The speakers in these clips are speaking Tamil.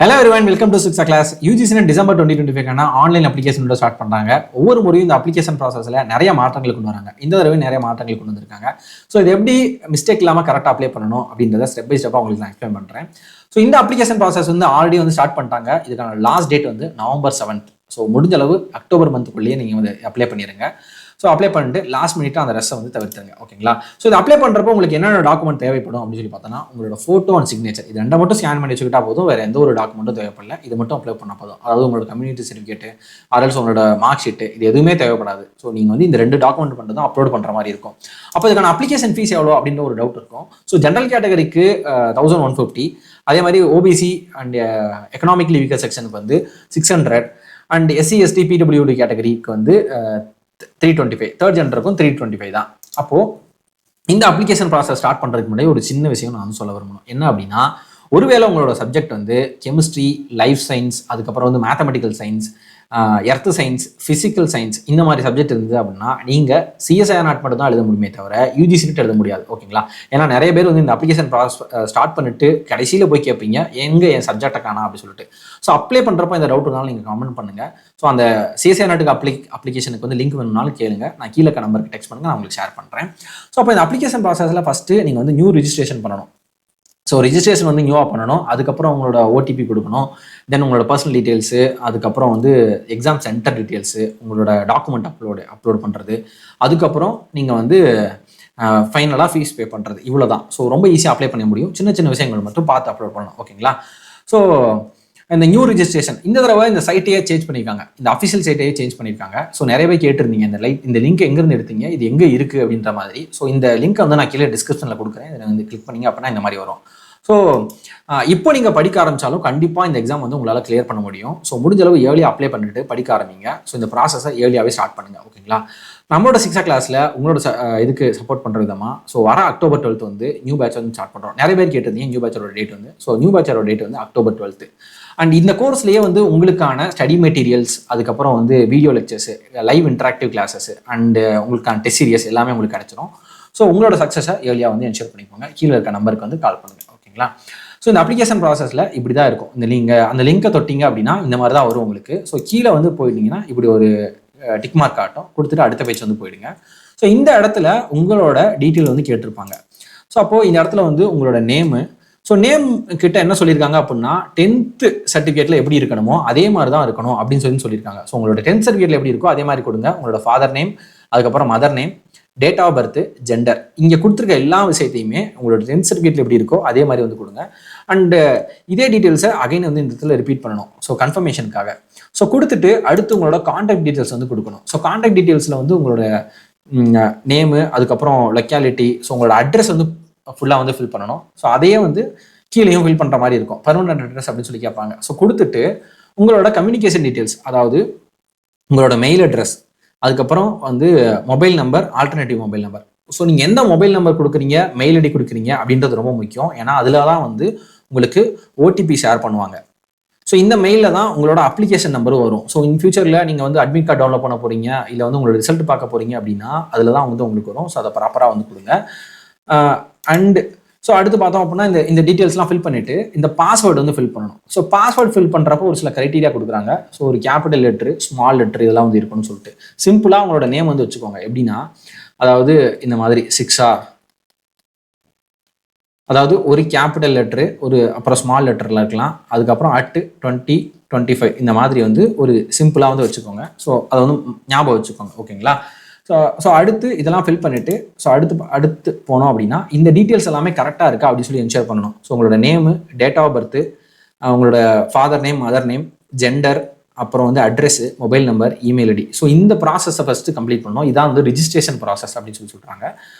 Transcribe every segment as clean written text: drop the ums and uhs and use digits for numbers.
Hello everyone, welcome to Suksa class. UGC December 2025 online அப்ளிகேஷனோட ஸ்டார்ட் பண்றாங்க. ஒவ்வொரு முறையும் இந்த அப்ளிகேஷன் ப்ராசஸ்ல நிறைய மாற்றங்கள் கொண்டு வராங்க. இந்த தடவை நிறைய மாற்றங்கள் கொண்டு வந்திருக்காங்க. ஸோ இது எப்படி மிஸ்டேக் இல்லாம கரெக்டாக அப்ளை பண்ணணும் அப்படின்றத ஸ்டெப் பை ஸ்டெப்பாக உங்களுக்கு நான் எக்ஸ்பிளைன் பண்றேன். ஸோ இந்த அப்ளிகேஷன் ப்ராசஸ் ஆல்ரெடி ஸ்டார்ட் பண்ணிட்டாங்க. இதுக்கான last date November 7th. So முடிஞ்ச அளவு அக்டோபர் மந்த்துக்குள்ளேயே நீங்கள் அப்ளை பண்ணிடுங்க. ஸோ அப்ளை பண்ணிட்டு லாஸ்ட் மினிட் அந்த ரெஸ்ட்டை தவிர்த்துருங்க. ஓகேங்களா? ஸோ இது அப்ளை பண்ணுறப்போ உங்களுக்கு என்னென்ன டாக்குமெண்ட் தேவைப்படும் அப்படின்னு சொல்லி பார்த்தோன்னா உங்களோட ஃபோட்டோ அண்ட் சிக்னேச்சர் இது ரெண்டை மட்டும் ஸ்கேன் பண்ணி வச்சுக்கிட்டா போதும். வேறு எந்த ஒரு டாக்குமெண்ட்டும் தேவைப்படல. இது மட்டும் அப்ளை பண்ணால் போதும். அதாவது உங்களோட கம்யூனிட்டி சர்டிஃபிகேட்டு ஆர்எல்ஸ் உங்களோட மார்க் ஷீட்டு இது எதுவுமே தேவைப்படாது. ஸோ நீங்கள் இந்த ரெண்டு டாக்குமெண்ட் மட்டும் தான் அப்லோட் பண்ணுற மாதிரி இருக்கும். அப்போ இதுக்கான அப்ளிகேஷன் ஃபீஸ் எவ்வளோ அப்படின்ற ஒரு டவுட் இருக்கும். ஸோ ஜென்ரல் கேட்டகரிக்கு 1150, அதே மாதிரி ஓபிசி அண்ட் எக்கனாமிக்லி வீக்கர் செக்ஷனுக்கு 600 அண்ட் எஸ்சி எஸ்டி பிடபிள்யூடி கேட்டகரிக்கு 325, தேர்ட் ஜெண்டருக்கும் 325 தான். அப்போ இந்த அப்ளிகேஷன் ப்ராசஸ் ஸ்டார்ட் பண்றதுக்கு முன்னாடி ஒரு சின்ன விஷயம் நான் சொல்ல விரும்பணும். என்ன அப்படின்னா, ஒருவேளை உங்களோட சப்ஜெக்ட் கெமிஸ்ட்ரி, லைஃப் சயின்ஸ், அதுக்கப்புறம் mathematical science, earth science, physical science இந்த மாதிரி சப்ஜெக்ட் இருந்தது அப்படின்னா நீங்கள் சிஎஸ்ஐஆர் நாட் மட்டும் தான் எழுத முடியுமே தவிர யூஜிசி நீட் எழுத முடியாது. ஓகேங்களா? ஏன்னா நிறைய பேர் இந்த அப்ளிகேஷன் ப்ராசஸ் ஸ்டார்ட் பண்ணிட்டு கடைசியில் போய் கேட்பீங்க எங்கே என் சப்ஜெக்டை காணா அப்படின்னு சொல்லிட்டு. ஸோ அப்ளை பண்ணுறப்ப இந்த டவுட் இருந்தாலும் நீங்கள் கமெண்ட் பண்ணுங்க. ஸோ அந்த சிஎஸ்ஐஆர் நாட்டுக்கு அப்ளிகேஷனுக்கு லிங்க் வேணும்னாலும் கேளுங்க. நான் கீழே நம்பருக்கு டெக்ஸ்ட் பண்ணுங்க, நான் உங்களுக்கு ஷேர் பண்ணுறேன். ஸோ அப்போ இந்த அப்ளிகேஷன் ப்ராசஸில் ஃபஸ்ட்டு நீங்கள் நியூ ரிஜிஸ்ட்ரேஷன் பண்ணணும். ஸோ ரிஜிஸ்ட்ரேஷன் நியூவாக பண்ணணும். அதுக்கப்புறம் உங்களோட ஓடிபி கொடுக்கணும். தென் உங்களோட பர்சனல் டீட்டெயில்ஸு, அதுக்கப்புறம் எக்ஸாம் சென்டர் டீட்டெயில்ஸு, உங்களோட டாக்குமெண்ட் அப்லோட் பண்ணுறது, அதுக்கப்புறம் நீங்கள் ஃபைனலாக ஃபீஸ் பே பண்ணுறது. இவ்வளோ தான். ஸோ ரொம்ப ஈஸியாக அப்ளை பண்ண முடியும். சின்ன சின்ன விஷயங்கள் மட்டும் பார்த்து அப்லோட் பண்ணணும். ஓகேங்களா? ஸோ இந்த நியூ ரிஜிஸ்ட்ரேஷன் இந்த தடவை இந்த சைட்டையே சேஞ்ச் பண்ணியிருக்காங்க. இந்த அஃபிஷியல் சைட்டையே சேஞ்ச் பண்ணியிருக்காங்க. ஸோ நிறைய பேர் கேட்டிருந்தீங்க இந்த லிங்க் எங்கேருந்து எடுத்தீங்க, இது எங்கே இருக்குது அப்படின்ற மாதிரி. ஸோ இந்த லிங்க் நான் கீழே டிஸ்கிரிப்ஷனில் கொடுக்குறேன். இதை கிளிக் பண்ணிங்க அப்படின்னா இந்த மாதிரி வரும். ஸோ இப்போ நீங்கள் படிக்க ஆரம்பித்தாலும் கண்டிப்பாக இந்த எக்ஸாம் உங்களால் கிளியர் பண்ண முடியும். ஸோ முடிஞ்ச அளவு ஏர்லியாக அப்ளை பண்ணிட்டு படிக்க ஆரம்பிங்க. ஸோ இந்த ப்ராசஸை ஏர்லியாகவே ஸ்டார்ட் பண்ணுங்கள். ஓகேங்களா? நம்மளோட 6 கிளாஸில் உங்களோட இதுக்கு சப்போர்ட் பண்ணுற விதமாக ஸோ வர October 12th new batch start பண்ணுறோம். நிறைய பேர் கேட்டிருந்தீங்க நியூ பேட்சோட டேட் ஸோ நியூ பேட்சோட டேட் October 12th. அண்ட் இந்த கோர்ஸ்லேயே உங்களுக்கான ஸ்டடி மெட்டீரியல்ஸ், அதுக்கப்புறம் video lectures, live interactive classes and உங்களுக்கான டெஸ்ட் சீரியஸ் எல்லாமே உங்களுக்கு கிடைச்சிடும். ஸோ உங்களோட சக்ஸஸை ஏர்லியாக என்ஷூர் பண்ணிக்கோங்க. கீழே இருக்க நம்பருக்கு கால் பண்ணுங்கள். ஓகேங்களா? ஸோ இந்த அப்ளிகேஷன் ப்ராசஸில் இப்படி தான் இருக்கும். அந்த லிங்கை தொட்டிங்க அப்படின்னா இந்த மாதிரி தான் வரும் உங்களுக்கு. ஸோ கீழே போயிட்டீங்கன்னா இப்படி ஒரு டிக் மார்க் காட்டும். கொடுத்துட்டு அடுத்த பேஜ் போயிடுங்க. ஸோ இந்த இடத்துல உங்களோட டீட்டெயில் கேட்டிருப்பாங்க. ஸோ அப்போது இந்த இடத்துல உங்களோட நேமு, ஸோ நேம் கிட்ட என்ன சொல்லியிருக்காங்க அப்படின்னா 10th சர்டிஃபிகேட்ல எப்படி இருக்கணுமோ அதே மாதிரி தான் இருக்கணும் அப்படின்னு சொல்லியிருக்காங்க. ஸோ உங்களோட 10th சர்டிஃபிகேட்ல எப்படி இருக்கோ அதே மாதிரி கொடுங்க. உங்களோட ஃபாதர் நேம், அதுக்கப்புறம் mother name, date of birth, gender, இங்கே கொடுத்துருக்க எல்லா விஷயத்தையுமே உங்களோட 10th சர்டிஃபிகேட்ல எப்படி இருக்கோ அதே மாதிரி கொடுங்க. அண்டு இதே டீட்டெயில்ஸை அகைன் இந்த இடத்துல ரிப்பீட் பண்ணணும். ஸோ கன்ஃபர்மேஷனுக்காக. ஸோ கொடுத்துட்டு அடுத்து உங்களோட கான்டாக்ட் டீட்டெயில்ஸ் கொடுக்கணும். ஸோ கான்டாக்ட் டீட்டெயில்ஸில் உங்களோட நேமு, அதுக்கப்புறம் லொக்காலிட்டி, ஸோ உங்களோட அட்ரஸ் ஃபுல்லாக ஃபில் பண்ணணும். ஸோ அதையே கீழேயும் ஃபில் பண்ணுற மாதிரி இருக்கும். பர்மனன்ட் அட்ரஸ் அப்படின்னு சொல்லி கேட்பாங்க. ஸோ கொடுத்துட்டு உங்களோட கம்யூனிகேஷன் டீட்டெயில்ஸ், அதாவது உங்களோட மெயில் அட்ரஸ், அதுக்கப்புறம் mobile number, alternative mobile number. So நீங்கள் எந்த மொபைல் நம்பர் கொடுக்குறீங்க, மெயில் ஐடி கொடுக்குறீங்க அப்படின்றது ரொம்ப முக்கியம். ஏன்னா அதில் தான் உங்களுக்கு ஓடிபி ஷேர் பண்ணுவாங்க. ஸோ இந்த மெயிலில் தான் உங்களோட அப்ளிகேஷன் நம்பரும் வரும். ஸோ இன் ஃபியூச்சரில் நீங்கள் அட்மிட் கார்டு டவுன்லோட் பண்ண போகிறீங்க, இல்லை உங்களோட ரிசல்ட் பார்க்க போகிறீங்க அப்படின்னா அதில் தான் உங்களுக்கு வரும். ஸோ அதை ப்ராப்பராக கொடுங்க. அண்ட் ஸோ அடுத்து பார்த்தோம் அப்படின்னா இந்த டீட்டெயில்ஸ்லாம் ஃபில் பண்ணிவிட்டு இந்த பாஸ்வேர்டு ஃபில் பண்ணணும். ஸோ பாஸ்வேர்டு ஃபில் பண்ணுறப்போ ஒரு சில க்ரைட்டீரியா கொடுக்குறாங்க. ஸோ ஒரு கேபிட்டல் லெட்ரு, ஸ்மால் லெட்ரு இதெல்லாம் இருக்கணும்னு சொல்லிட்டு சிம்பிளாக உங்களோட நேம் வச்சுக்கோங்க. எப்படின்னா, அதாவது இந்த மாதிரி 6R, அதாவது ஒரு கேபிட்டல் லெட்ரு, அப்புறம் ஸ்மால் லெட்டரில் இருக்கலாம், அதுக்கப்புறம் @2025 இந்த மாதிரி ஒரு சிம்பிளாக வச்சுக்கோங்க. ஸோ அதை ஞாபகம் வச்சுக்கோங்க. ஓகேங்களா? ஸோ அடுத்து இதெல்லாம் ஃபில் பண்ணிவிட்டு ஸோ அடுத்து போனோம் அப்படின்னா இந்த டீட்டெயில்ஸ் எல்லாமே கரெக்டாக இருக்கா அப்படின்னு சொல்லி என்ஷூர் பண்ணணும். ஸோ உங்களோட நேமு, டேட் ஆஃப் பர்த்து, உங்களோட father name, mother name, gender, அப்புறம் address, mobile number, email ID. So இந்த ப்ராசஸை ஃபஸ்ட்டு கம்ப்ளீட் பண்ணணும். இதான் ரிஜிஸ்ட்ரேஷன் ப்ராசஸ் அப்படின்னு சொல்கிறாங்க.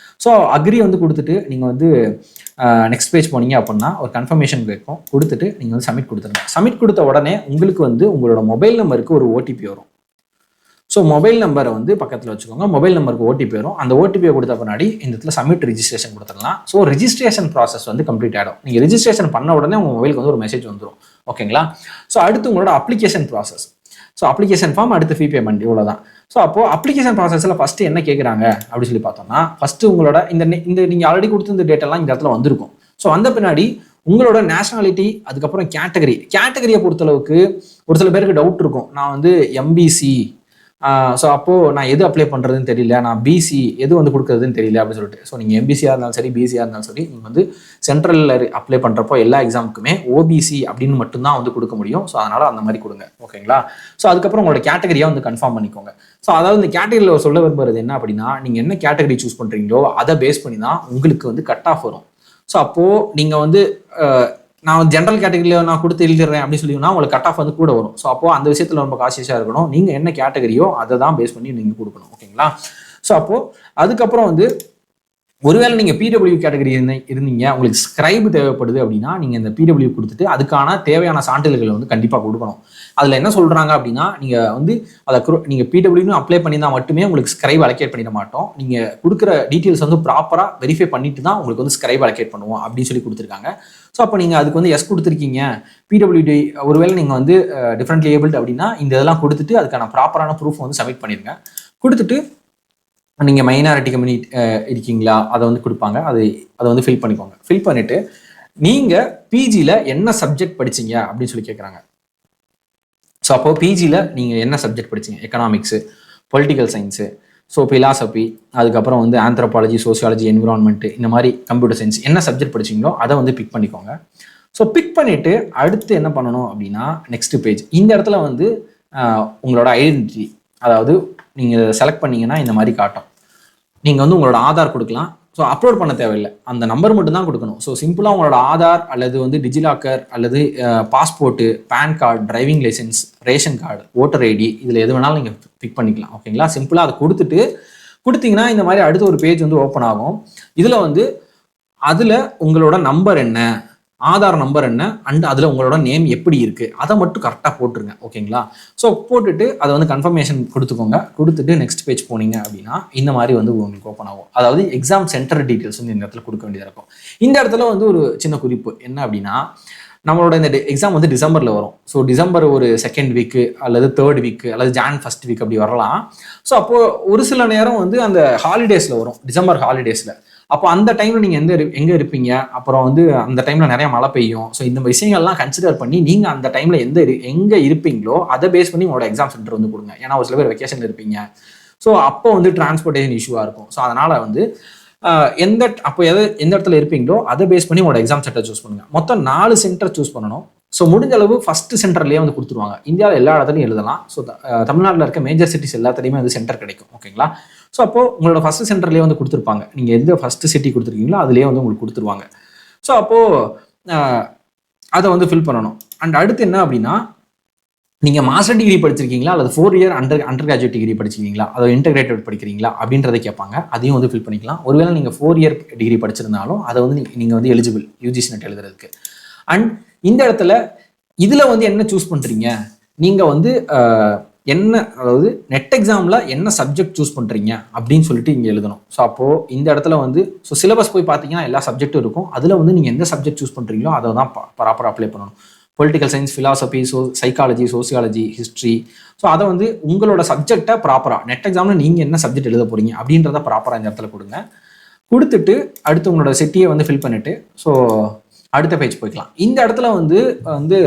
ஸோ அக்ரி கொடுத்துட்டு நீங்கள் நெக்ஸ்ட் பேஜ் போனீங்க அப்படின்னா ஒரு கன்ஃபர்மேஷன் கேட்கும். கொடுத்துட்டு நீங்கள் சப்மிட் கொடுத்துருங்க. சப்மிட் கொடுத்த உடனே உங்களுக்கு உங்களோட மொபைல் நம்பருக்கு ஒரு ஓடிபி வரும். ஸோ மொபைல் நம்பரை பக்கத்தில் வச்சுக்கோங்க. மொபைல் நம்பருக்கு ஓடிபி வரும். அந்த ஓடிபியை கொடுத்த பின்னாடி இந்த இடத்துல சப்மிட் ரிஜிஸ்ட்ரேஷன் கொடுத்துடலாம். ஸோ ரிஜிஸ்ட்ரேஷன் ப்ராசஸ் கம்ப்ளீட் ஆகிடும். நீங்கள் ரிஜிஸ்ட்ரேஷன் பண்ண உடனே உங்கள் மொபைலுக்கு ஒரு மெசேஜ் வந்துடும். ஓகேங்களா? ஸோ அடுத்து உங்களோட application process. So application form, அடுத்து ஃபீ பேமெண்ட், இவ்வளோ தான். ஸோ அப்போது அப்ளிகேஷன் ப்ராசஸில் ஃபஸ்ட்டு என்ன கேட்குறாங்க அப்படின்னு பார்த்தோம்னா, ஃபஸ்ட்டு உங்களோட இந்த நீங்கள் ஆல்ரெடி கொடுத்து இந்த டேட்டெல்லாம் இந்த இடத்துல வந்திருக்கும். ஸோ வந்த பின்னாடி உங்களோட நேஷனாலிட்டி, அதுக்கப்புறம் கேட்டகரியை பொறுத்தளவுக்கு ஒரு சில பேருக்கு டவுட் இருக்கும். நான் வந்து எம்பிசி, ஸோ அப்போது நான் எது அப்ளை பண்ணுறதுன்னு தெரியல, நான் பிசி எது வந்து கொடுக்குறதுன்னு தெரியல அப்படின்னு சொல்லிட்டு. ஸோ நீங்கள் எம்பிசியாக இருந்தாலும் சரி, பிசியாக இருந்தாலும் சரி, நீங்கள் வந்து சென்ட்ரலில் அப்ளை பண்ணுறப்போ எல்லா எக்ஸாமுக்குமே ஓபிசி அப்படின்னு மட்டும்தான் வந்து கொடுக்க முடியும். ஸோ அதனால் அந்த மாதிரி கொடுங்க, ஓகேங்களா? ஸோ அதுக்கப்புறம் உங்களோட கேட்டகரியாக வந்து கன்ஃபார்ம் பண்ணிக்கோங்க. ஸோ அதாவது இந்த கேட்டகரியில் சொல்ல விரும்புறது என்ன அப்படின்னா, நீங்கள் என்ன கேட்டகரி சூஸ் பண்ணுறீங்களோ அதை பேஸ் பண்ணி தான் உங்களுக்கு வந்து கட் ஆஃப் வரும். ஸோ அப்போது நீங்கள் வந்து நான் ஜென்ரல் கேட்டகரியில் நான் கொடுத்து எழுதிடுறேன் அப்படின்னு சொல்லிங்கன்னா உங்களுக்கு கட் ஆஃப் வந்து கூட வரும். ஸோ அப்போது அந்த விஷயத்தில் ரொம்ப கான்ஷியஸாக இருக்கணும். நீங்கள் என்ன கேட்டகரியோ அதை தான் பேஸ் பண்ணி நீங்கள் கொடுக்கணும், ஓகேங்களா? ஸோ அப்போது அதுக்கப்புறம் வந்து ஒருவேளை நீங்கள் பிடபிள்யூ கேட்டகரி இருந்தீங்க, உங்களுக்கு ஸ்கிரைப் தேவைப்படுது அப்படின்னா நீங்கள் இந்த பிடபிள்யூ கொடுத்துட்டு அதுக்கான தேவையான சான்றிதழ்களை வந்து கண்டிப்பாக கொடுக்கணும். அதில் என்ன சொல்கிறாங்க அப்படின்னா, நீங்கள் வந்து அதை நீங்கள் பிடபிள்யூன்னு அப்ளை பண்ணி தான் மட்டுமே உங்களுக்கு ஸ்கிரைப் அலோகேட் பண்ணிட மாட்டோம். நீங்கள் கொடுக்குற டீட்டெயில்ஸ் வந்து ப்ராப்பராக வெரிஃபை பண்ணிட்டு தான் உங்களுக்கு வந்து ஸ்கிரைப் அலோகேட் பண்ணுவோம் அப்படின்னு சொல்லி கொடுத்துருக்காங்க. ஸோ அப்போ நீங்கள் அதுக்கு வந்து எஸ் கொடுத்துருக்கீங்க, பிடபிள்யூடி ஒருவேளை நீங்கள் வந்து டிஃப்ரெண்ட்லி ஏபிள்டு அப்படின்னா இந்த இதெல்லாம் கொடுத்துட்டு அதுக்கான ப்ராப்பரான ப்ரூஃப் வந்து சப்மிட் பண்ணிடுங்க. கொடுத்துட்டு நீங்கள் மைனாரிட்டி கம்யூனிட்டி இருக்கீங்களா அதை வந்து கொடுப்பாங்க. அதை வந்து ஃபில் பண்ணிக்கோங்க. ஃபில் பண்ணிவிட்டு நீங்கள் பிஜியில் என்ன சப்ஜெக்ட் படிச்சிங்க அப்படின்னு சொல்லி கேட்குறாங்க. ஸோ அப்போது பிஜியில் நீங்கள் என்ன சப்ஜெக்ட் படிச்சிங்க? Economics, political science, so philosophy, அதுக்கப்புறம் வந்து ஆந்த்ரோபாலஜி, சோசியாலஜி, என்விரான்மெண்ட்டு, இந்த மாதிரி கம்ப்யூட்டர் சயின்ஸ் என்ன சப்ஜெக்ட் படிச்சிங்களோ அதை வந்து பிக் பண்ணிக்கோங்க. ஸோ பிக் பண்ணிவிட்டு அடுத்து என்ன பண்ணணும் அப்படின்னா, நெக்ஸ்ட் பேஜ். இந்த இடத்துல வந்து உங்களோட ஐடென்டிட்டி, அதாவது நீங்கள் செலக்ட் பண்ணீங்கன்னா இந்த மாதிரி காட்டும். நீங்கள் வந்து உங்களோட ஆதார் கொடுக்கலாம். ஸோ அப்லோட் பண்ண தேவையில்லை, அந்த நம்பர் மட்டும் தான் கொடுக்கணும். ஸோ சிம்பிளாக உங்களோட ஆதார் அல்லது வந்து டிஜிலாக்கர் அல்லது passport, PAN card, driving licence, ration card, voter ID, இதில் எது வேணாலும் நீங்கள் பிக் பண்ணிக்கலாம், ஓகேங்களா? சிம்பிளாக அதை கொடுத்தீங்கன்னா இந்த மாதிரி அடுத்த ஒரு பேஜ் வந்து ஓப்பன் ஆகும். இதில் வந்து அதில் உங்களோட நம்பர் என்ன, ஆதார் நம்பர் என்ன, அண்ட் அதில் உங்களோட நேம் எப்படி இருக்குது அதை மட்டும் கரெக்டாக போட்டுருங்க, ஓகேங்களா? ஸோ போட்டுட்டு அதை வந்து கன்ஃபர்மேஷன் கொடுத்துக்கோங்க. கொடுத்துட்டு நெக்ஸ்ட் பேஜ் போனீங்க அப்படின்னா இந்த மாதிரி வந்து உங்களுக்கு ஓப்பன் ஆகும். அதாவது எக்ஸாம் சென்டர் டீட்டெயில்ஸ் வந்து இந்த இடத்துல கொடுக்க வேண்டியதாக இருக்கும். இந்த இடத்துல வந்து ஒரு சின்ன குறிப்பு என்ன அப்படின்னா, நம்மளோட இந்த எக்ஸாம் வந்து டிசம்பரில் வரும். ஸோ டிசம்பர் ஒரு செகண்ட் வீக்கு அல்லது தேர்ட் வீக்கு அல்லது ஜான் ஃபர்ஸ்ட் வீக் அப்படி வரலாம். ஸோ அப்போது ஒரு சில நேரம் வந்து அந்த ஹாலிடேஸில் வரும், டிசம்பர் ஹாலிடேஸில். அப்போ அந்த டைமில் நீங்கள் எங்கே இருப்பீங்க, அப்புறம் வந்து அந்த டைமில் நிறைய மழை பெய்யும். ஸோ இந்த விஷயங்கள்லாம் கன்சிடர் பண்ணி நீங்கள் அந்த டைமில் எங்கே இருப்பீங்களோ அதை பேஸ் பண்ணி உங்களோட எக்ஸாம் சென்டர் வந்து கொடுங்க. ஏன்னா ஒரு சில பேர் வெக்கேஷன் இருப்பீங்க. ஸோ அப்போ வந்து டிரான்ஸ்போர்ட்டேஷன் இஷ்யூவாக இருக்கும். ஸோ அதனால் வந்து எந்த இடத்துல இருப்பீங்களோ அதை பேஸ் பண்ணி உங்களோட எக்ஸாம் சென்டர் சூஸ் பண்ணுங்க. மொத்தம் 4 சென்டர் சூஸ் பண்ணணும். ஸோ முடிஞ்ச அளவு ஃபர்ஸ்ட் சென்டர்லேயே வந்து கொடுத்துருவாங்க. இந்தியாவில் எல்லா இடத்துலையும் எழுதலாம். ஸோ தமிழ்நாட்டில் இருக்க மேஜர் சிட்டிஸ் எல்லாத்துலேயுமே வந்து சென்டர் கிடைக்கும், ஓகேங்களா? ஸோ அப்போது உங்களோட ஃபர்ஸ்ட் சென்டர்லேயே வந்து கொடுத்துருப்பாங்க. நீங்கள் எந்த ஃபர்ஸ்ட் சிட்டி கொடுத்துருக்கீங்களோ அதுலேயே வந்து உங்களுக்கு கொடுத்துருவாங்க. ஸோ அப்போது அதை வந்து ஃபில் பண்ணணும். அண்ட் அடுத்து என்ன அப்படின்னா, நீங்கள் மாஸ்டர் டிகிரி படிச்சிருக்கீங்களா அல்லது 4 இயர் அண்டர் கிராஜுவேட் டிகிரி படிச்சிருக்கீங்களா, அதை இன்டகிரேட்டட் படிக்கிறீங்களா அப்படின்றத கேட்பாங்க. அதையும் வந்து ஃபில் பண்ணிக்கலாம். ஒருவேளை நீங்கள் 4 இயர் டிகிரி படிச்சிருந்தாலும் அதை வந்து நீங்கள் வந்து எலிஜிபிள் யூஜிசி நெட் எழுதுறதுக்கு. அண்ட் இந்த இடத்துல இதில் வந்து என்ன சூஸ் பண்ணுறீங்க, நீங்கள் வந்து என்ன, அதாவது நெட் எக்ஸாமில் என்ன சப்ஜெக்ட் சூஸ் பண்ணுறீங்க அப்படின்னு சொல்லிட்டு இங்கே எழுதணும். ஸோ அப்போது இந்த இடத்துல வந்து சிலபஸ் போய் பார்த்தீங்கன்னா எல்லா சப்ஜெக்ட்டும் இருக்கும். அதில் வந்து நீங்கள் எந்த சப்ஜெக்ட் சூஸ் பண்ணுறீங்களோ அதை தான் ப்ராப்பராக அப்ளை பண்ணணும். Political science, philosophy, psychology, sociology, history. So அதை வந்து உங்களோட சப்ஜெக்டை ப்ராப்பராக நெட் எக்ஸாமில் நீங்கள் என்ன சப்ஜெக்ட் எழுத போகிறீங்க அப்படின்றத ப்ராப்பராக இந்த இடத்துல கொடுங்க. கொடுத்துட்டு அடுத்து உங்களோட சிட்டியை வந்து ஃபில் பண்ணிவிட்டு ஸோ அடுத்த பேஜ் போய்க்கலாம். இந்த இடத்துல வந்து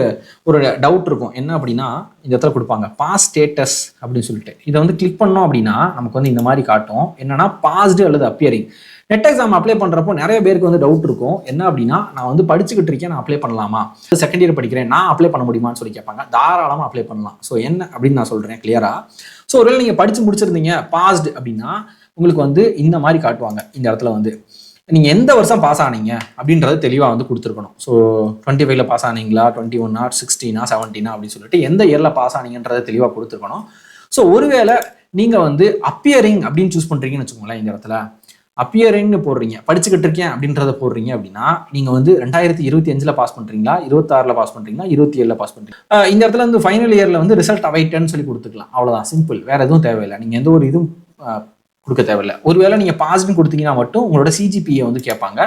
ஒரு டவுட் இருக்கும். என்ன அப்படின்னா, இந்த இடத்துல கொடுப்பாங்க பாஸ் ஸ்டேட்டஸ் அப்படின்னு சொல்லிட்டு. இதை வந்து கிளிக் பண்ணோம் அப்படின்னா நமக்கு வந்து இந்த மாதிரி காட்டும். என்னன்னா பாஸ்டு அல்லது அப்பியரிங். நெட் எக்ஸாம் அப்ளை பண்ணுறப்போ நிறைய பேருக்கு வந்து டவுட் இருக்கும். என்ன அப்படின்னா, நான் வந்து படிச்சுக்கிட்டு இருக்கேன், நான் அப்ளை பண்ணலாமா, செகண்ட் இயர் படிக்கிறேன், நான் அப்ளை பண்ண முடியுமான்னு சொல்லி கேட்பாங்க. தாராளமாக அப்ளை பண்ணலாம். ஸோ என்ன அப்படின்னு நான் சொல்கிறேன் கிளியரா. ஸோ ஒருவேளை நீங்கள் படித்து முடிச்சிருந்தீங்க பாஸ்டு அப்படின்னா உங்களுக்கு வந்து இந்த மாதிரி காட்டுவாங்க. இந்த இடத்துல வந்து நீங்கள் எந்த வருஷம் பாஸ் ஆனீங்க அப்படின்றது தெளிவாக வந்து கொடுத்துருக்கணும். ஸோ 25ல் பாஸ் ஆனீங்களா, 21, 16, 17 அப்படின்னு சொல்லிட்டு எந்த இயரில் பாஸ் ஆனீங்கன்றதை தெளிவாக கொடுத்துருக்கணும். ஸோ ஒருவேளை நீங்கள் வந்து அப்பியரிங் அப்படின்னு சூஸ் பண்ணுறீங்கன்னு வச்சுக்கோங்களேன். இந்த இடத்துல அப்பியரிங்னு போடுறீங்க, படிச்சுக்கிட்டு இருக்கேன் அப்படின்றத போடுறீங்க அப்படின்னா நீங்கள் வந்து 2025ல் பாஸ் பண்ணுறீங்களா, 26ல் பாஸ் பண்ணுறீங்களா, 27ல் பாஸ் பண்ணுறீங்க. இந்த இடத்துல வந்து ஃபைனல் இயரில் வந்து ரிசல்ட் அவைட்டன்னு சொல்லி கொடுத்துக்கலாம். அவ்வளோதான், சிம்பிள். வேறு எதுவும் தேவையில்லை. நீங்கள் எந்த ஒரு இதுவும் கொடுக்க தேவையில்லை. ஒருவேளை நீங்கள் பாஸ்ன்னு கொடுத்தீங்கன்னா மட்டும் உங்களோட சிஜிபிஏ வந்து கேட்பாங்க.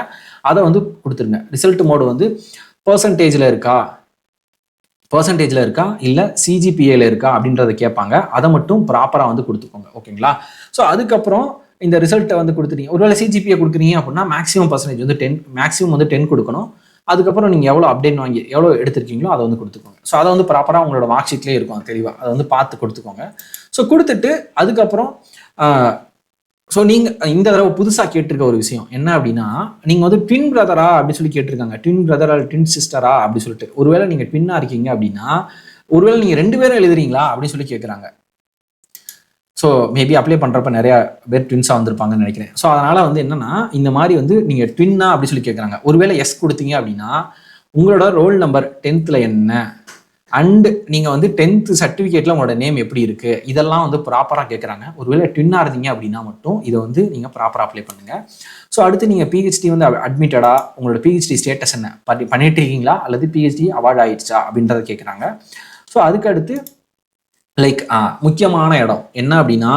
அதை வந்து கொடுத்துருங்க. ரிசல்ட் மோடு வந்து பர்சன்டேஜில் இருக்கா இல்லை சிஜிபிஏல இருக்கா அப்படின்றத கேட்பாங்க. அதை மட்டும் ப்ராப்பராக வந்து கொடுத்துக்கோங்க, ஓகேங்களா? ஸோ அதுக்கப்புறம் இந்த ரிசல்ட்டை வந்து கொடுத்துட்டீங்க. ஒருவேளை சிஜிபிஏ கொடுக்குறீங்க அப்படின்னா மேக்ஸிமம் பர்சன்டேஜ் வந்து 10 கொடுக்கணும். அதுக்கப்புறம் நீங்கள் எவ்வளோ அப்டேட் வாங்கி எவ்வளோ எடுத்திருக்கீங்களோ அதை வந்து கொடுத்துக்கோங்க. ஸோ அதை வந்து ப்ராப்பராக உங்களோட மார்க் ஷீட்லேயே இருக்கும் தெளிவாக, அதை வந்து பார்த்து கொடுத்துக்கோங்க. ஸோ கொடுத்துட்டு அதுக்கப்புறம் ஸோ நீங்கள் இந்த தடவை புதுசாக கேட்டிருக்க ஒரு விஷயம் என்ன அப்படின்னா, நீங்கள் வந்து ட்வின் பிரதரா அப்படின்னு சொல்லி கேட்டிருக்காங்க. ட்வின் பிரதரா ட்வின் சிஸ்டரா அப்படின்னு சொல்லிட்டு. ஒருவேளை நீங்கள் ட்வின்னாக இருக்கீங்க அப்படின்னா, ஒருவேளை நீங்கள் 2 பேரும் எழுதுறீங்களா அப்படின்னு சொல்லி கேட்குறாங்க. ஸோ மேபி அப்ளை பண்ணுறப்ப நிறையா பேர் ட்வின்ஸாக வந்திருப்பாங்கன்னு நினைக்கிறேன். ஸோ அதனால் வந்து என்னன்னா, இந்த மாதிரி வந்து நீங்கள் ட்வின்னா அப்படின்னு சொல்லி கேட்குறாங்க. ஒருவேளை எஸ் கொடுத்தீங்க அப்படின்னா, உங்களோட ரோல் நம்பர் 10th என்ன அண்ட் நீங்கள் வந்து 10th சர்டிஃபிகேட்டில் உங்களோட நேம் எப்படி இருக்குது, இதெல்லாம் வந்து ப்ராப்பராக கேட்குறாங்க. ஒருவேளை ட்வின்னாக இருந்தீங்க அப்படின்னா மட்டும் இதை வந்து நீங்கள் ப்ராப்பராக அப்ளை பண்ணுங்கள். ஸோ அடுத்து நீங்கள் பிஹெச்டி வந்து அட்மிட்டடா, உங்களோட பிஹெச்டி ஸ்டேட்டஸ் என்ன, பண்ணிட்டு இருக்கீங்களா அல்லது பிஹெச்டி அவார்ட் ஆயிடுச்சா அப்படின்றத கேட்குறாங்க. ஸோ அதுக்கு அடுத்து முக்கியமான இடம் என்ன அப்படின்னா,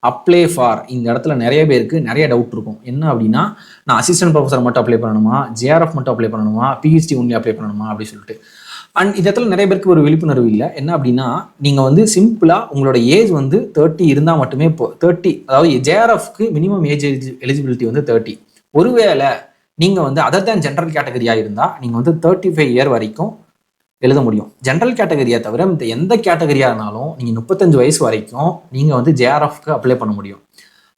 அப்ளை ஃபார். இந்த இடத்துல நிறைய பேருக்கு நிறைய டவுட் இருக்கும். என்ன அப்படின்னா, நான் அசிஸ்டன்ட் ப்ரொஃபஸர் மட்டும் அப்ளை பண்ணணுமா, ஜேஆர்எஃப் மட்டும் அப்ளை பண்ணணுமா, பிஹெச்டி ஒன்லி அப்ளை பண்ணணுமா அப்படின்னு சொல்லிட்டு. அண்ட் இந்த இடத்துல நிறைய பேருக்கு ஒரு விழிப்புணர்வு இல்லை. என்ன அப்படின்னா, நீங்கள் வந்து சிம்பிளாக உங்களோட ஏஜ் வந்து 30 இருந்தால் மட்டுமே 30, அதாவது ஜேஆர்எஃப்க்கு மினிமம் ஏஜ் எலிஜிபிலிட்டி வந்து 30. ஒருவேளை நீங்கள் வந்து அதர் தேன் ஜென்ரல் கேட்டகரியாக இருந்தால் நீங்கள் வந்து 35 இயர் வரைக்கும் எழுத முடியும். ஜென்ரல் கேட்டகரியை தவிர இந்த எந்த கேட்டகரியாக இருந்தாலும் நீங்கள் 35 வயசு வரைக்கும் நீங்கள் வந்து ஜேஆர்எஃப்க்கு அப்ளை பண்ண முடியும்.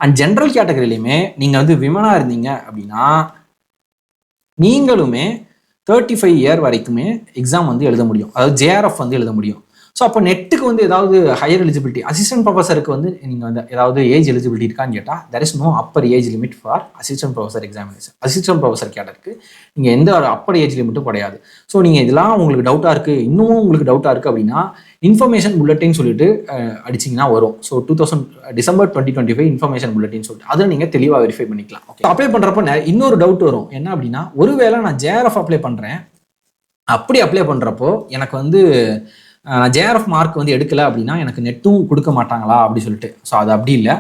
அண்ட் ஜென்ரல் கேட்டகரியிலையுமே நீங்கள் வந்து விமனாக இருந்தீங்க அப்படின்னா நீங்களுமே 35 இயர் வரைக்குமே எக்ஸாம் வந்து எழுத முடியும், அதாவது ஜேஆர்எஃப் வந்து எழுத முடியும். ஸோ அப்போ நெட்டுக்கு வந்து ஏதாவது ஹையர் எலிஜிபிலிட்டி, அசிஸ்டன்ட் ப்ரொஃபஸருக்கு வந்து நீங்கள் வந்து ஏதாவது ஏஜ் எலிஜிபிலிட்டி இருக்கான்னு கேட்டால் there is no upper age limit for assistant professor examination. Assistant professor கேட்டருக்கு நீங்கள் எந்த அப்பர் ஏஜ் லிமிட்டும் கிடையாது. ஸோ நீங்கள் இதெல்லாம் உங்களுக்கு டவுட்டாக இருக்குது, இன்னமும் உங்களுக்கு டவுட்டாக இருக்குது அப்படின்னா இன்ஃபர்மேஷன் புல்லட்டின் சொல்லிட்டு அடிச்சிங்கன்னா வரும். ஸோ டிசம்பர் 2025 இன்ஃபர்மேஷன் புல்லட்டின் சொல்லிட்டு அதை நீங்கள் தெளிவாக வெரிஃபை பண்ணிக்கலாம். ஓகே, அப்ளை பண்ணுறப்ப இன்னொரு டவுட் வரும். என்ன அப்படின்னா, ஒருவேளை நான் ஜேஆர்எஃப் அப்ளை பண்ணுறேன், அப்படி அப்ளை பண்ணுறப்போ எனக்கு வந்து ஜேஆர்எஃப் மார்க் வந்து எடுக்கலை அப்படின்னா எனக்கு நெட்டும் கொடுக்க மாட்டாங்களா அப்படி சொல்லிட்டு. ஸோ அது அப்படி இல்லை.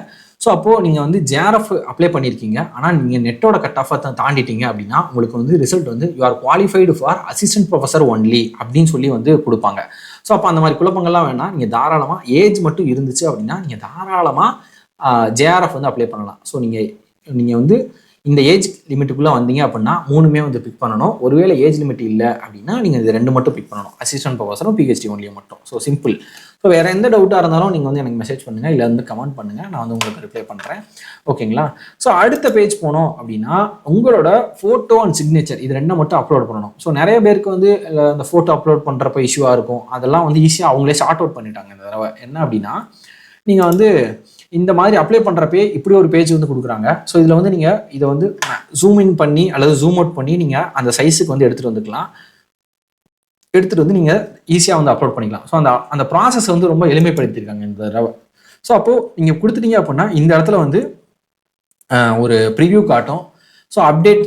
ஸோ அப்போது நீங்கள் வந்து ஜேஆர்எஃப் அப்ளை பண்ணியிருக்கீங்க, ஆனால் நீங்கள் நெட்டோட கட் ஆஃபை தாண்டிட்டீங்க அப்படின்னா உங்களுக்கு வந்து ரிசல்ட் வந்து you are qualified for assistant professor only அப்படின்னு சொல்லி வந்து கொடுப்பாங்க. ஸோ அப்போ அந்த மாதிரி குழப்பங்கள்லாம் வேணாம். நீங்கள் தாராளமாக ஏஜ் மட்டும் இருந்துச்சு அப்படின்னா நீங்கள் தாராளமாக ஜேஆர்எஃப் வந்து அப்ளை பண்ணலாம். ஸோ நீங்கள் வந்து இந்த ஏஜ் லிமிட்டுக்குள்ளே வந்தீங்க அப்படின்னா 3மே வந்து பிக் பண்ணணும். ஒருவேளை ஏஜ் லிமிட் இல்லை அப்படின்னா நீங்கள் இது 2 மட்டும் பிக் பண்ணணும், அசிஸ்டன்ட் ப்ரொஃபஸரும் பிஹெச்டி ஒன்லியும் மட்டும். So simple. ஸோ வேறு எந்த டவுட்டாக இருந்தாலும் நீங்கள் வந்து எனக்கு மெசேஜ் பண்ணுங்கள், இல்லை வந்து கமெண்ட் பண்ணுங்கள், நான் வந்து உங்களுக்கு ரிப்ளை பண்ணுறேன். ஓகேங்களா? ஸோ அடுத்த பேஜ் போனோம் அப்படின்னா உங்களோட ஃபோட்டோ அண்ட் சிக்னேச்சர் இது 2 மட்டும் அப்லோட் பண்ணணும். ஸோ நிறைய பேருக்கு வந்து இந்த ஃபோட்டோ அப்லோட் பண்ணுறப்ப இஷ்யூவாக இருக்கும். அதெல்லாம் வந்து ஈஸியாக அவங்களே ஷார்ட் அவுட் பண்ணிட்டாங்க இந்த தடவை. என்ன அப்படின்னா, நீங்கள் வந்து இந்த மாதிரி அப்ளை பண்ணுறப்பே இப்படி ஒரு பேஜ் வந்து கொடுக்குறாங்க. ஸோ இதில் வந்து நீங்கள் இதை வந்து ஜூம் இன் பண்ணி அல்லது ஜூம் அவுட் பண்ணி நீங்கள் அந்த சைஸுக்கு வந்து எடுத்துகிட்டு வந்துக்கலாம். எடுத்துகிட்டு வந்து நீங்கள் ஈஸியாக வந்து அப்லோட் பண்ணிக்கலாம். ஸோ அந்த ப்ராசஸ் வந்து ரொம்ப எளிமைப்படுத்தியிருக்காங்க இந்த தடவை. ஸோ அப்போது நீங்கள் கொடுத்துட்டீங்க அப்படின்னா இந்த இடத்துல வந்து ஒரு ப்ரிவ்யூ காட்டும். ஸோ அப்டேட்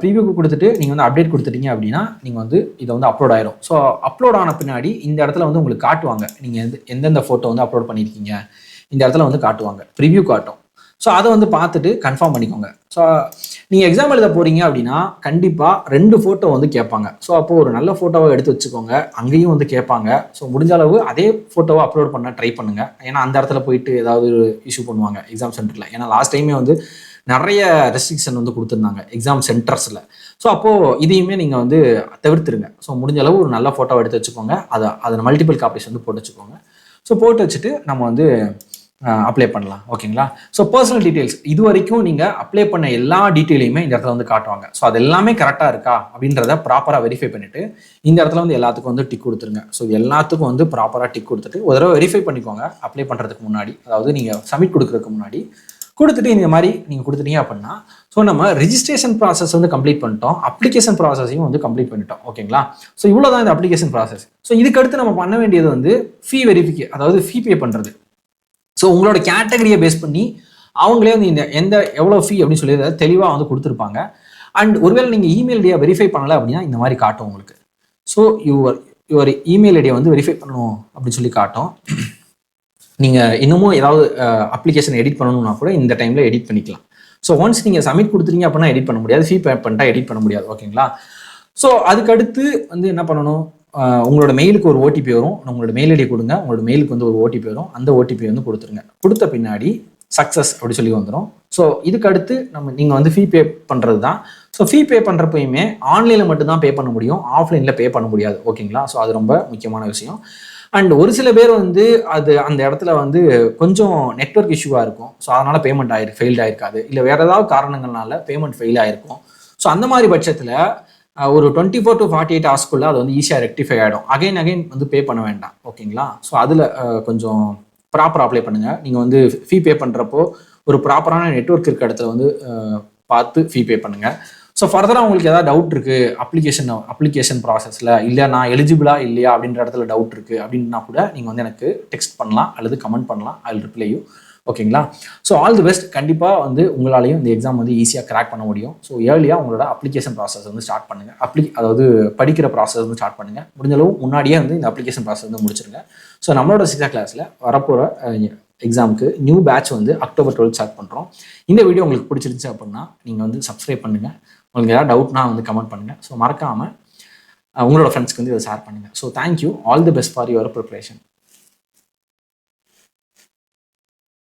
ப்ரீவியூக்கு கொடுத்துட்டு நீங்கள் வந்து அப்டேட் கொடுத்துட்டீங்க அப்படின்னா நீங்கள் வந்து இதை வந்து அப்லோட் ஆயிரும். ஸோ அப்லோட் ஆன பின்னாடி இந்த இடத்துல வந்து உங்களுக்கு காட்டுவாங்க நீங்கள் எந்தெந்த ஃபோட்டோ வந்து அப்லோட் பண்ணியிருக்கீங்க, இந்த இடத்துல வந்து காட்டுவாங்க, ப்ரிவ்யூ காட்டும். ஸோ அதை வந்து பார்த்துட்டு கன்ஃபார்ம் பண்ணிக்கோங்க. ஸோ நீங்கள் எக்ஸாம் எழுத போகிறீங்க அப்படின்னா கண்டிப்பாக 2 ஃபோட்டோ வந்து கேட்பாங்க. ஸோ அப்போது ஒரு நல்ல ஃபோட்டோவை எடுத்து வச்சுக்கோங்க. அங்கேயும் வந்து கேட்பாங்க. ஸோ முடிஞ்ச அளவு அதே ஃபோட்டோவை அப்லோட் பண்ண ட்ரை பண்ணுங்கள். ஏன்னா அந்த இடத்துல போயிட்டு ஏதாவது இஷ்யூ பண்ணுவாங்க எக்ஸாம் சென்டரில். ஏன்னா லாஸ்ட் டைமே வந்து நிறைய ரெஸ்ட்ரிக்ஷன் வந்து கொடுத்துருந்தாங்க எக்ஸாம் சென்டர்ஸில். ஸோ அப்போது இதையுமே நீங்கள் வந்து தவிர்த்துருங்க. ஸோ முடிஞ்ச அளவு ஒரு நல்ல ஃபோட்டோ எடுத்து வச்சுக்கோங்க. அதை மல்டிபிள் காப்பீஸ் வந்து போட்டு வச்சுக்கோங்க. ஸோ போட்டு வச்சுட்டு நம்ம வந்து அப்ளை பண்ணலாம். ஓகேங்களா? ஸோ பர்சனல் டீட்டெயில்ஸ் இது வரைக்கும் நீங்கள் அப்ளை பண்ண எல்லா டீட்டெயிலையுமே இந்த இடத்துல வந்து காட்டுவாங்க. ஸோ அது எல்லாமே கரெக்டாக இருக்கா அப்படின்றத ப்ராப்பராக வெரிஃபை பண்ணிவிட்டு இந்த இடத்துல வந்து எல்லாத்துக்கும் வந்து டிக் கொடுத்துருங்க. ஸோ எல்லாத்துக்கும் வந்து ப்ராப்பராக டிக் கொடுத்துட்டு ஒரு தடவை வெரிஃபை பண்ணிக்கோங்க அப்ளை பண்ணுறதுக்கு முன்னாடி, அதாவது நீங்கள் சப்மிட் கொடுக்குறதுக்கு முன்னாடி கொடுத்துட்டு இந்த மாதிரி நீங்கள் கொடுத்துட்டீங்க அப்படின்னா ஸோ நம்ம ரிஜிஸ்ட்ரேஷன் ப்ராசஸ் வந்து கம்ப்ளீட் பண்ணிட்டோம், அப்ளிகேஷன் ப்ராசஸையும் வந்து கம்ப்ளீட் பண்ணிட்டோம். ஓகேங்களா? ஸோ இவ்வளோ தான் இந்த அப்ளிகேஷன் ப்ராசஸ். ஸோ இதுக்கடுத்து நம்ம பண்ண வேண்டியது வந்து ஃபீ வெரிஃபிகே, அதாவது ஃபீ பே பண்ணுறது. ஸோ உங்களோட கேட்டகரியை பேஸ் பண்ணி அவங்களே வந்து இந்த எவ்வளோ ஃபீ அப்படின்னு சொல்லி தெளிவாக வந்து கொடுத்துருப்பாங்க. அண்ட் ஒருவேளை நீங்கள் இமெயில் ஐடியா வெரிஃபை பண்ணலை அப்படின்னா இந்த மாதிரி காட்டும் உங்களுக்கு. ஸோ யுவர் இமெயில் ஐடியா வந்து வெரிஃபை பண்ணணும் அப்படின்னு சொல்லி காட்டும். நீங்கள் இன்னமும் ஏதாவது அப்ளிகேஷன் எடிட் பண்ணணும்னா கூட இந்த டைமில் எடிட் பண்ணிக்கலாம். ஸோ ஒன்ஸ் நீங்கள் சப்மிட் கொடுத்துட்டீங்க அப்படின்னா எடிட் பண்ண முடியாது, ஃபீ பே பண்ணிட்டா எடிட் பண்ண முடியாது. ஓகேங்களா? ஸோ அதுக்கடுத்து வந்து என்ன பண்ணணும், உங்களோட மெயிலுக்கு ஒரு ஓடிபி வரும். உங்களோட மெயில் ஐடி கொடுங்க. உங்களோட மெயிலுக்கு வந்து ஒரு ஓடிபி வரும். அந்த ஓடிபி வந்து கொடுத்துருங்க. கொடுத்த பின்னாடி சக்ஸஸ் அப்படி சொல்லி வந்துடும். ஸோ இதுக்கடுத்து நீங்கள் வந்து ஃபீ பே பண்ணுறது தான். ஸோ ஃபீ பே பண்ணுறப்பயுமே ஆன்லைனில் மட்டும்தான் பே பண்ண முடியும், ஆஃப்லைனில் பே பண்ண முடியாது. ஓகேங்களா? ஸோ அது ரொம்ப முக்கியமான விஷயம். அண்ட் ஒரு சில பேர் வந்து அது அந்த இடத்துல வந்து கொஞ்சம் நெட்வொர்க் இஷ்யூவாக இருக்கும். ஸோ அதனால் பேமெண்ட் ஃபெயில்ட் ஆயிருக்காது, இல்லை வேறு ஏதாவது காரணங்கள்னால பேமெண்ட் ஃபெயில் ஆயிருக்கும். ஸோ அந்த மாதிரி பட்சத்தில் ஒரு 24 to 48 ஹவர்ஸ்க்குள்ளே அது வந்து ஈஸியாக ரெக்டிஃபை ஆகிடும். அகைன் வந்து பே பண்ண வேண்டாம். ஓகேங்களா? ஸோ அதில் கொஞ்சம் ப்ராப்பராக அப்ளை பண்ணுங்கள். நீங்கள் வந்து ஃபீ பே பண்ணுறப்போ ஒரு ப்ராப்பரான நெட்வொர்க் இருக்க இடத்துல வந்து பார்த்து ஃபீ பே பண்ணுங்கள். ஸோ ஃபர்தராக உங்களுக்கு ஏதாவது டவுட் இருக்குது அப்ளிகேஷன் ப்ராசஸில், இல்லை நான் எலிஜிபிளா இல்லையா அப்படின்ற இடத்துல டவுட் இருக்குது அப்படின்னா கூட நீங்கள் வந்து எனக்கு டெக்ஸ்ட் பண்ணலாம் அல்லது கமெண்ட் பண்ணலாம். I will reply you. ஓகேங்களா? So all the best. கண்டிப்பாக வந்து உங்களாலையும் இந்த எக்ஸாம் வந்து ஈஸியாக கிராக் பண்ண முடியும். ஸோ ஏர்லியாக உங்களோட அப்ளிகேஷன் ப்ராசஸ் வந்து ஸ்டார்ட் பண்ணுங்கள். அதாவது படிக்கிற ப்ராசஸ் வந்து ஸ்டார்ட் பண்ணுங்கள். முடிஞ்சளவு முன்னாடியே வந்து இந்த அப்ளிகேஷன் ப்ராசஸ் வந்து முடிச்சிருங்க. ஸோ நம்மளோட 6th கிளாஸில் வரப்போகிற எக்ஸாமுக்கு நியூ பேட்ச் வந்து October 12 ஸ்டார்ட் பண்ணுறோம். இந்த வீடியோ உங்களுக்கு பிடிச்சிருந்துச்சு அப்படின்னா நீங்கள் வந்து சப்ஸ்கிரைப் பண்ணுங்கள். உங்களுக்கு ஏதாவது டவுட்னா வந்து கமெண்ட் பண்ணுங்கள். ஸோ மறக்காமல் உங்களோட ஃப்ரெண்ட்ஸ்க்கு வந்து இதை ஷேர் பண்ணுங்கள். So thank you. All the best for your preparation.